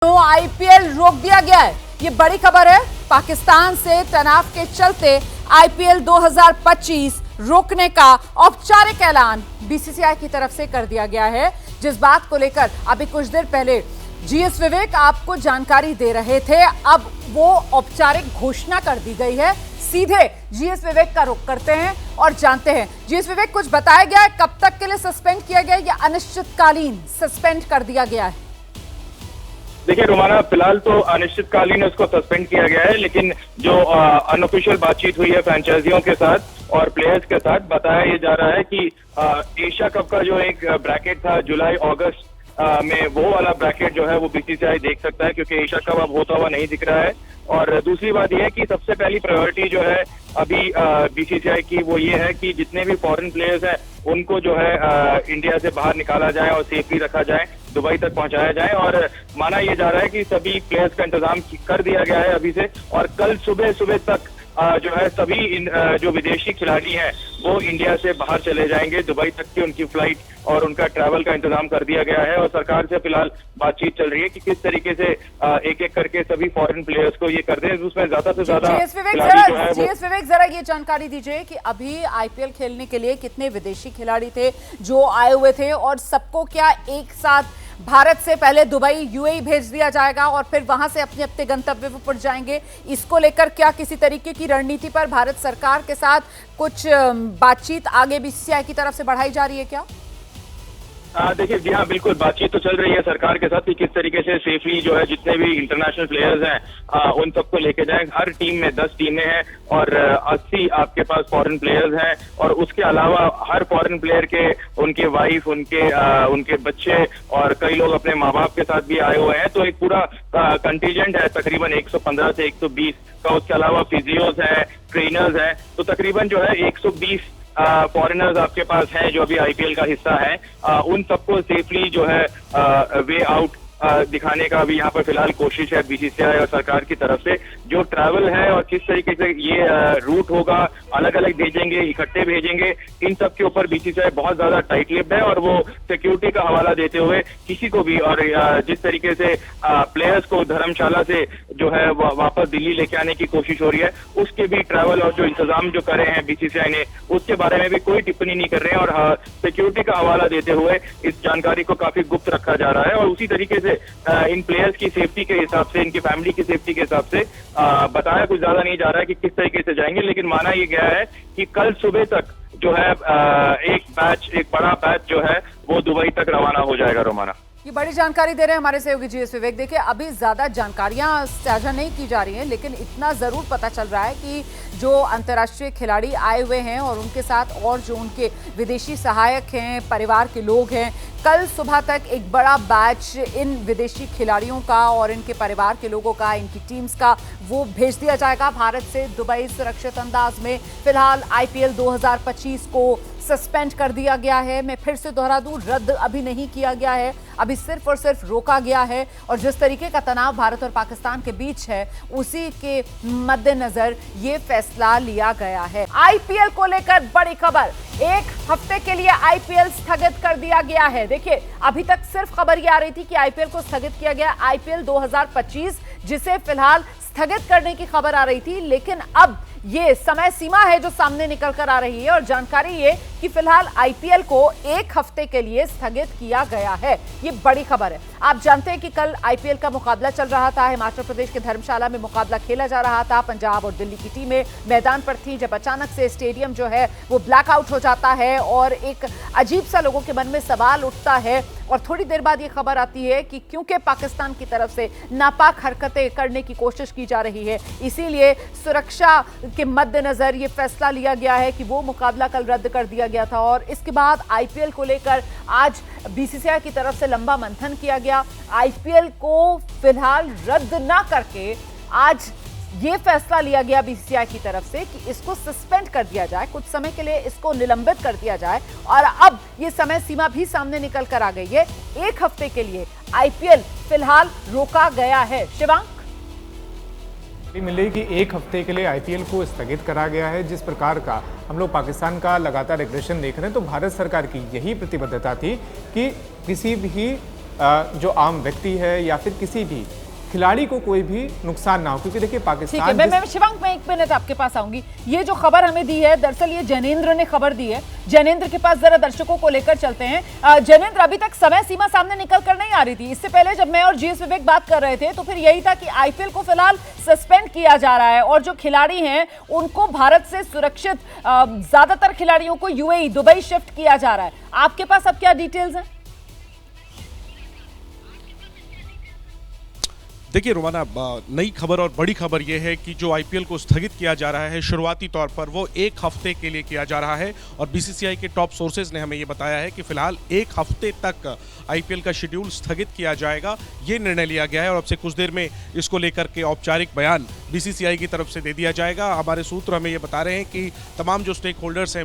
तो आईपीएल रोक दिया गया है, ये बड़ी खबर है। पाकिस्तान से तनाव के चलते आईपीएल 2025 रोकने का औपचारिक ऐलान बीसीसीआई की तरफ से कर दिया गया है, जिस बात को लेकर अभी कुछ देर पहले जीएस विवेक आपको जानकारी दे रहे थे। अब वो औपचारिक घोषणा कर दी गई है। सीधे जीएस विवेक का रुख करते हैं और जानते हैं। जीएस विवेक, कुछ बताया गया है कब तक के लिए सस्पेंड किया गया या अनिश्चितकालीन सस्पेंड कर दिया गया है? देखिए रोमाना, फिलहाल तो अनिश्चितकालीन उसको सस्पेंड किया गया है, लेकिन जो अनऑफिशियल बातचीत हुई है फ्रेंचाइजियों के साथ और प्लेयर्स के साथ, बताया ये जा रहा है कि एशिया कप का जो एक ब्रैकेट था जुलाई अगस्त में, वो वाला ब्रैकेट जो है वो बीसीसीआई देख सकता है, क्योंकि एशिया कप अब होता हुआ नहीं दिख रहा है। और दूसरी बात यह है कि सबसे पहली प्रायोरिटी जो है अभी बीसीसीआई की वो ये है कि जितने भी फॉरेन प्लेयर्स हैं उनको जो है इंडिया से बाहर निकाला जाए और सेफली रखा जाए, दुबई तक पहुंचाया जाए। और माना यह जा रहा है कि सभी प्लेयर्स का इंतजाम कर दिया गया है अभी से, और कल सुबह सुबह तक जो है सभी जो विदेशी खिलाड़ी हैं वो इंडिया से बाहर चले जाएंगे। दुबई तक की उनकी फ्लाइट और उनका ट्रैवल का इंतजाम कर दिया गया है, और सरकार से फिलहाल बातचीत चल रही है कि किस तरीके से एक एक करके सभी फॉरेन प्लेयर्स को ये कर दें। उसमें ज्यादा से ज्यादा जीएस विवेक जरा ये जानकारी दीजिए कि अभी आईपीएल खेलने के लिए कितने विदेशी खिलाड़ी थे जो आए हुए थे, और सबको क्या एक साथ भारत से पहले दुबई यूएई भेज दिया जाएगा और फिर वहां से अपने अपने गंतव्य पर जाएंगे? इसको लेकर क्या किसी तरीके की रणनीति पर भारत सरकार के साथ कुछ बातचीत आगे बीसीसीआई की तरफ से बढ़ाई जा रही है क्या? देखिए जी हाँ, बिल्कुल बातचीत तो चल रही है सरकार के साथ कि किस तरीके से सेफली जो है जितने भी इंटरनेशनल प्लेयर्स हैं उन सबको लेके जाएं। हर टीम में 10 टीमें हैं और 80 आपके पास फॉरेन प्लेयर्स हैं, और उसके अलावा हर फॉरेन प्लेयर के उनके वाइफ, उनके बच्चे और कई लोग अपने माँ बाप के साथ भी आए हुए हैं। तो एक पूरा कंटीजेंट है तकरीबन 115 से 120 का। उसके अलावा फिजियोज हैं, ट्रेनर्स हैं, तो तकरीबन जो है 120 फॉरेनर्स आपके पास हैं जो अभी आईपीएल का हिस्सा है। उन सबको सेफली जो है वे आउट दिखाने का अभी यहाँ पर फिलहाल कोशिश है बीसीसीआई और सरकार की तरफ से। जो ट्रैवल है और किस तरीके से ये रूट होगा, अलग अलग भेजेंगे, इकट्ठे भेजेंगे, इन सब के ऊपर बीसीसीआई बहुत ज्यादा टाइट लिप्ड है, और वो सिक्योरिटी का हवाला देते हुए किसी को भी, और जिस तरीके से प्लेयर्स को धर्मशाला से जो है वापस दिल्ली लेके आने की कोशिश हो रही है, उसके भी ट्रैवल और जो इंतजाम जो करे हैं बीसीसीआई ने, उसके बारे में भी कोई टिप्पणी नहीं कर रहे हैं, और सिक्योरिटी का हवाला देते हुए इस जानकारी को काफी गुप्त रखा जा रहा है। और उसी तरीके से इन प्लेयर्स की सेफ्टी के हिसाब से, इनकी फैमिली की सेफ्टी के हिसाब से बताया कुछ ज्यादा नहीं जा रहा है कि किस तरीके से जाएंगे, लेकिन माना यह गया है कि कल सुबह तक जो है एक बड़ा बैच जो है वो दुबई तक रवाना हो जाएगा। रोमाना, ये बड़ी जानकारी दे रहे हैं हमारे सहयोगी जीएस विवेक। देखिए, अभी ज्यादा जानकारियां साझा नहीं की जा रही हैं, लेकिन इतना जरूर पता चल रहा है कि जो अंतर्राष्ट्रीय खिलाड़ी आए हुए हैं और उनके साथ और जो उनके विदेशी सहायक हैं, परिवार के लोग हैं, कल सुबह तक एक बड़ा बैच इन विदेशी खिलाड़ियों का और इनके परिवार के लोगों का, इनकी टीम्स का, वो भेज दिया जाएगा भारत से दुबई सुरक्षित अंदाज में। फिलहाल आईपीएल 2025 को सस्पेंड कर दिया गया है। मैं फिर से दोहरा दूं, रद्द अभी नहीं किया गया है, अभी सिर्फ और सिर्फ रोका गया है। और जिस तरीके का तनाव भारत और पाकिस्तान के बीच है, उसी के मद्देनजर ये फैसला लिया गया है। आईपीएल को लेकर बड़ी खबर, एक हफ्ते के लिए आईपीएल स्थगित कर दिया गया है। देखिए, अभी तक सिर्फ खबर ये आ रही थी कि आईपीएल को स्थगित किया गया, आईपीएल 2025 जिसे फिलहाल स्थगित करने की खबर आ रही थी, लेकिन अब ये समय सीमा है जो सामने निकल कर आ रही है, और जानकारी ये कि फिलहाल आईपीएल को एक हफ्ते के लिए स्थगित किया गया है। ये बड़ी खबर है। आप जानते हैं कि कल आईपीएल का मुकाबला चल रहा था, हिमाचल प्रदेश के धर्मशाला में मुकाबला खेला जा रहा था। पंजाब और दिल्ली की टीमें मैदान पर थी, जब अचानक से स्टेडियम जो है वो ब्लैकआउट हो जाता है और एक अजीब सा लोगों के मन में सवाल उठता है। और थोड़ी देर बाद ये खबर आती है कि क्योंकि पाकिस्तान की तरफ से नापाक हरकतें करने की कोशिश की जा रही है, इसीलिए सुरक्षा के मद्देनजर ये फैसला लिया गया है कि वो मुकाबला कल रद्द कर दिया गया था। और इसके बाद आईपीएल को लेकर आज बीसीसीआई की तरफ से लंबा मंथन किया गया। आईपीएल को फिलहाल रद्द ना करके आज ये फैसला लिया गया बीसीसीआई की तरफ से कि इसको सस्पेंड कर दिया जाए, कुछ समय के लिए इसको निलंबित कर दिया जाए। और अब ये समय सीमा भी सामने निकल कर आ गई है, एक हफ्ते के लिए आईपीएल फिलहाल रोका गया है। शिवांग, मिले कि एक हफ्ते के लिए आईपीएल को स्थगित करा गया है। जिस प्रकार का हम लोग पाकिस्तान का लगातार एग्रेशन देख रहे हैं, तो भारत सरकार की यही प्रतिबद्धता थी कि किसी भी जो आम व्यक्ति है या फिर किसी भी खिलाड़ी को कोई भी नुकसान ना हो, क्योंकि देखिए ठीक है, पाकिस्तान मैं शिवांक, मैं 1 मिनट आपके पास आऊंगी। ये जो खबर हमें दी है, दरअसल ये जैनेंद्र ने खबर दी है। जैनेंद्र के पास जरा दर्शकों को लेकर चलते हैं। जैनेंद्र, अभी तक समय सीमा सामने निकल कर नहीं आ रही थी। इससे पहले जब मैं और जीएस विवेक बात कर रहे थे तो फिर यही था कि आईपीएल को फिलहाल सस्पेंड किया जा रहा है और जो खिलाड़ी हैं उनको भारत से सुरक्षित, ज्यादातर खिलाड़ियों को यूएई, दुबई शिफ्ट किया जा रहा है। आपके पास अब क्या डिटेल्स हैं? देखिए रोमाना, नई खबर और बड़ी खबर यह है कि जो आईपीएल को स्थगित किया जा रहा है शुरुआती तौर पर वो 1 हफ्ते के लिए किया जा रहा है और बीसीसीआई के टॉप सोर्सेज ने हमें ये बताया है कि फिलहाल 1 हफ्ते तक आईपीएल का शेड्यूल स्थगित किया जाएगा। ये निर्णय लिया गया है और अब से कुछ देर में इसको लेकर के औपचारिक बयान बीसीसीआई की तरफ से दे दिया जाएगा। हमारे सूत्र हमें ये बता रहे हैं कि तमाम जो स्टेक होल्डर्स हैं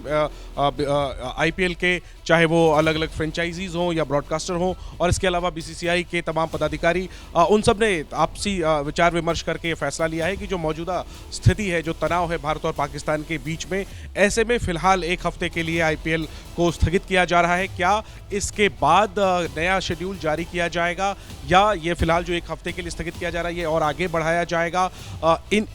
आईपीएल के, चाहे वो अलग अलग फ्रेंचाइजीज हों या ब्रॉडकास्टर हों और इसके अलावा बीसीसीआई के तमाम पदाधिकारी, उन सब ने आपसी विचार विमर्श करके फैसला लिया है कि जो मौजूदा स्थिति है, जो तनाव है भारत और पाकिस्तान के बीच में, ऐसे में फिलहाल 1 हफ्ते के लिए आईपीएल को स्थगित किया जा रहा है। क्या इसके बाद नया शेड्यूल जारी किया जाएगा या ये फिलहाल जो 1 हफ्ते के लिए स्थगित किया जा रहा है ये और आगे बढ़ाया जाएगा,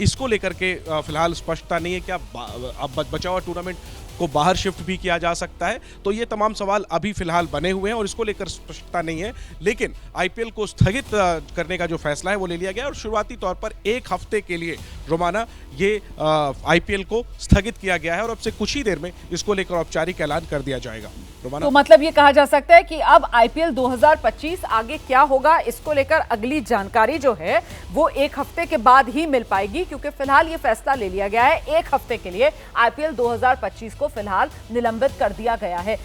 इसको लेकर के फिलहाल स्पष्टता नहीं है। क्या अब बचा हुआ टूर्नामेंट को बाहर शिफ्ट भी किया जा सकता है? तो ये तमाम सवाल अभी फिलहाल बने हुए हैं और इसको लेकर स्पष्टता नहीं है। लेकिन आईपीएल को स्थगित करने का जो फैसला है वो ले लिया गया और शुरुआती तौर पर 1 हफ्ते के लिए रोमाना ये आईपीएल को स्थगित किया गया है और अब से कुछ ही देर में इसको लेकर औपचारिक ऐलान कर दिया जाएगा। रोमाना, तो मतलब ये कहा जा सकता है कि अब आईपीएल 2025 आगे क्या होगा, इसको लेकर अगली जानकारी जो है वो 1 हफ्ते के बाद ही मिल पाएगी, क्योंकि फिलहाल ये फैसला ले लिया गया है। 1 हफ्ते के लिए आईपीएल 2025 को फिलहाल निलंबित कर दिया गया है।